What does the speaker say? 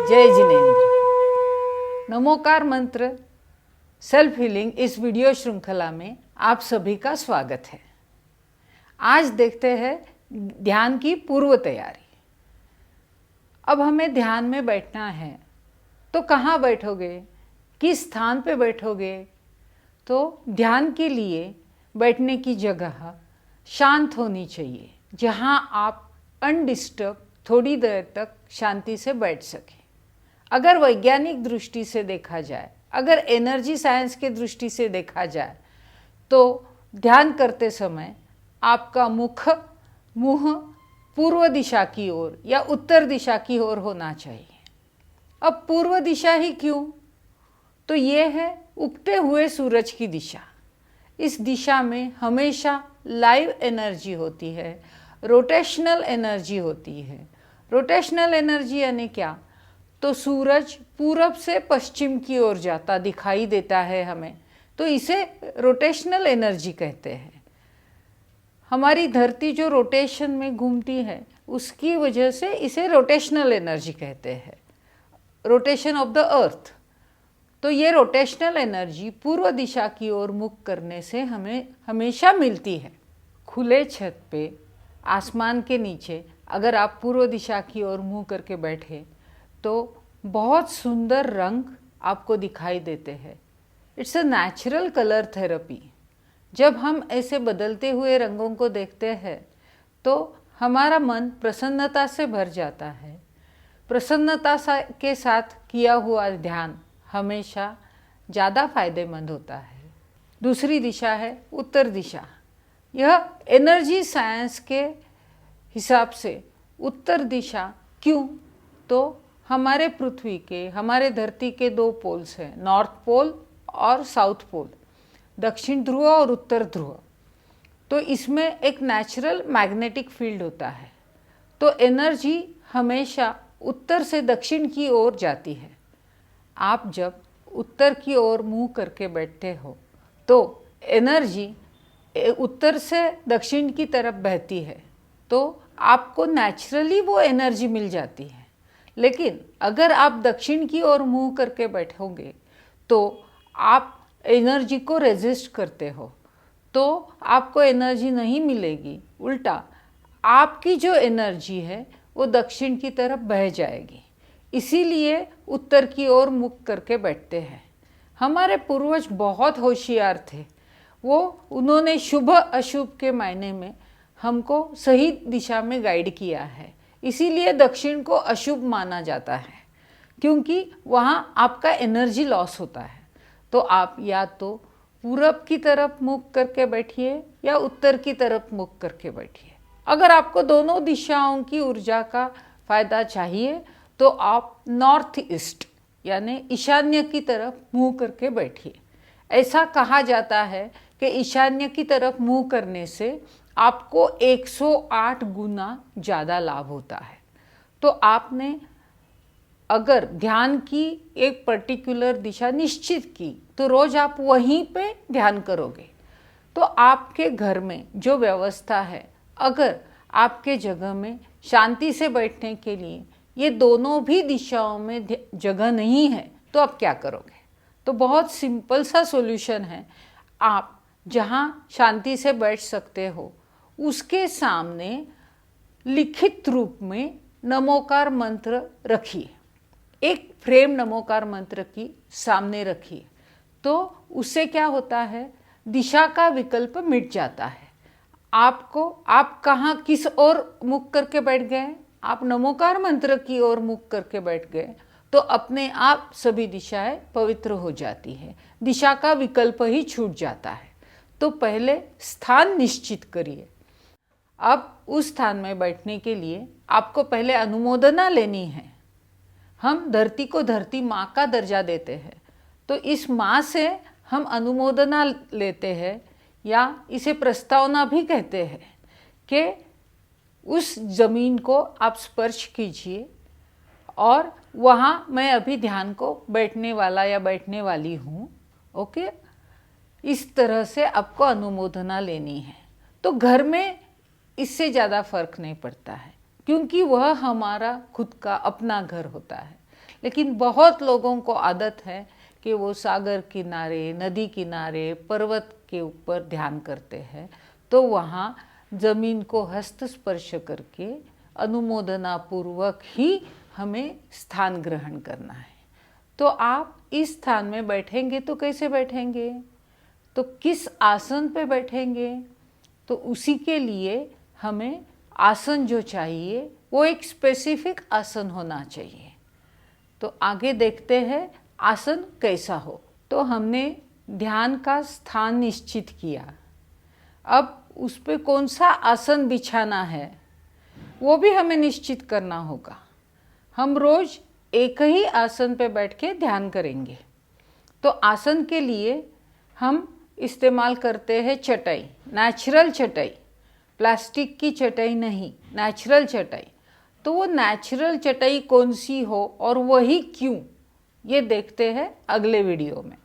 जय जिनेंद्र। नमोकार मंत्र self healing इस वीडियो श्रृंखला में आप सभी का स्वागत है। आज देखते हैं ध्यान की पूर्व तैयारी। अब हमें ध्यान में बैठना है तो कहाँ बैठोगे, किस स्थान पे बैठोगे? तो ध्यान के लिए बैठने की जगह शांत होनी चाहिए, जहाँ आप अनडिस्टर्ब थोड़ी देर तक शांति से बैठ सकें। अगर वैज्ञानिक दृष्टि से देखा जाए, अगर एनर्जी साइंस के दृष्टि से देखा जाए, तो ध्यान करते समय आपका मुंह पूर्व दिशा की ओर या उत्तर दिशा की ओर होना चाहिए। अब पूर्व दिशा ही क्यों? तो ये है उगते हुए सूरज की दिशा। इस दिशा में हमेशा लाइव एनर्जी होती है, रोटेशनल एनर्जी होती है। रोटेशनल एनर्जी यानी क्या? तो सूरज पूरब से पश्चिम की ओर जाता दिखाई देता है हमें, तो इसे रोटेशनल एनर्जी कहते हैं। हमारी धरती जो रोटेशन में घूमती है, उसकी वजह से इसे रोटेशनल एनर्जी कहते हैं, रोटेशन ऑफ द अर्थ। तो ये रोटेशनल एनर्जी पूर्व दिशा की ओर मुख करने से हमें हमेशा मिलती है। खुले छत पे, आसमान के नीचे अगर आप पूर्व दिशा की ओर मुंह करके बैठे तो बहुत सुंदर रंग आपको दिखाई देते हैं। It's a natural colour therapy. जब हम ऐसे बदलते हुए रंगों को देखते हैं तो हमारा मन प्रसन्नता से भर जाता है। प्रसन्नता के साथ किया हुआ ध्यान हमेशा ज़्यादा फायदेमंद होता है। दूसरी दिशा है उत्तर दिशा। यह एनर्जी साइंस के हिसाब से उत्तर दिशा क्यों? तो हमारे पृथ्वी के, हमारे धरती के दो पोल्स हैं, नॉर्थ पोल और साउथ पोल, दक्षिण ध्रुव और उत्तर ध्रुव। तो इसमें एक नेचुरल मैग्नेटिक फील्ड होता है। तो एनर्जी हमेशा उत्तर से दक्षिण की ओर जाती है। आप जब उत्तर की ओर मुंह करके बैठते हो तो एनर्जी उत्तर से दक्षिण की तरफ बहती है, तो आपको नेचुरली वो एनर्जी मिल जाती है। लेकिन अगर आप दक्षिण की ओर मुंह करके बैठोगे तो आप एनर्जी को रेजिस्ट करते हो, तो आपको एनर्जी नहीं मिलेगी। उल्टा आपकी जो एनर्जी है वो दक्षिण की तरफ बह जाएगी। इसीलिए उत्तर की ओर मुख करके बैठते हैं। हमारे पूर्वज बहुत होशियार थे। उन्होंने शुभ अशुभ के मायने में हमको सही दिशा में गाइड किया है। इसीलिए दक्षिण को अशुभ माना जाता है, क्योंकि वहाँ आपका एनर्जी लॉस होता है। तो आप या तो पूरब की तरफ मुख करके बैठिए या उत्तर की तरफ मुख करके बैठिए। अगर आपको दोनों दिशाओं की ऊर्जा का फायदा चाहिए तो आप नॉर्थ ईस्ट यानी ईशान्य की तरफ मुँह करके बैठिए। ऐसा कहा जाता है कि ईशान्य की तरफ मुँह करने से आपको 108 गुना ज़्यादा लाभ होता है। तो आपने अगर ध्यान की एक पर्टिकुलर दिशा निश्चित की तो रोज़ आप वहीं पे ध्यान करोगे। तो आपके घर में जो व्यवस्था है, अगर आपके जगह में शांति से बैठने के लिए ये दोनों भी दिशाओं में जगह नहीं है, तो आप क्या करोगे? तो बहुत सिंपल सा सॉल्यूशन है। आप जहाँ शांति से बैठ सकते हो उसके सामने लिखित रूप में नमोकार मंत्र रखिए। एक फ्रेम नमोकार मंत्र की सामने रखिए, तो उससे क्या होता है, दिशा का विकल्प मिट जाता है। आप कहाँ किस ओर मुख करके बैठ गए? आप नमोकार मंत्र की ओर मुख करके बैठ गए तो अपने आप सभी दिशाएं पवित्र हो जाती है। दिशा का विकल्प ही छूट जाता है। तो पहले स्थान निश्चित करिए। अब उस स्थान में बैठने के लिए आपको पहले अनुमोदना लेनी है। हम धरती को धरती माँ का दर्जा देते हैं, तो इस माँ से हम अनुमोदना लेते हैं, या इसे प्रस्तावना भी कहते हैं, कि उस जमीन को आप स्पर्श कीजिए और वहाँ मैं अभी ध्यान को बैठने वाला या बैठने वाली हूँ। ओके, इस तरह से आपको अनुमोदना लेनी है। तो घर में इससे ज़्यादा फर्क नहीं पड़ता है, क्योंकि वह हमारा खुद का अपना घर होता है। लेकिन बहुत लोगों को आदत है कि वो सागर किनारे, नदी किनारे, पर्वत के ऊपर ध्यान करते हैं, तो वहाँ ज़मीन को हस्तस्पर्श करके अनुमोदनापूर्वक ही हमें स्थान ग्रहण करना है। तो आप इस स्थान में बैठेंगे तो कैसे बैठेंगे, तो किस आसन पे बैठेंगे, तो उसी के लिए हमें आसन जो चाहिए वो एक स्पेसिफिक आसन होना चाहिए। तो आगे देखते हैं आसन कैसा हो। तो हमने ध्यान का स्थान निश्चित किया, अब उस पे कौन सा आसन बिछाना है वो भी हमें निश्चित करना होगा। हम रोज एक ही आसन पे बैठ के ध्यान करेंगे, तो आसन के लिए हम इस्तेमाल करते हैं चटाई, नेचुरल चटाई, प्लास्टिक की चटाई नहीं, नेचुरल चटाई। तो वो नेचुरल चटाई कौन सी हो और वही क्यों, ये देखते हैं अगले वीडियो में।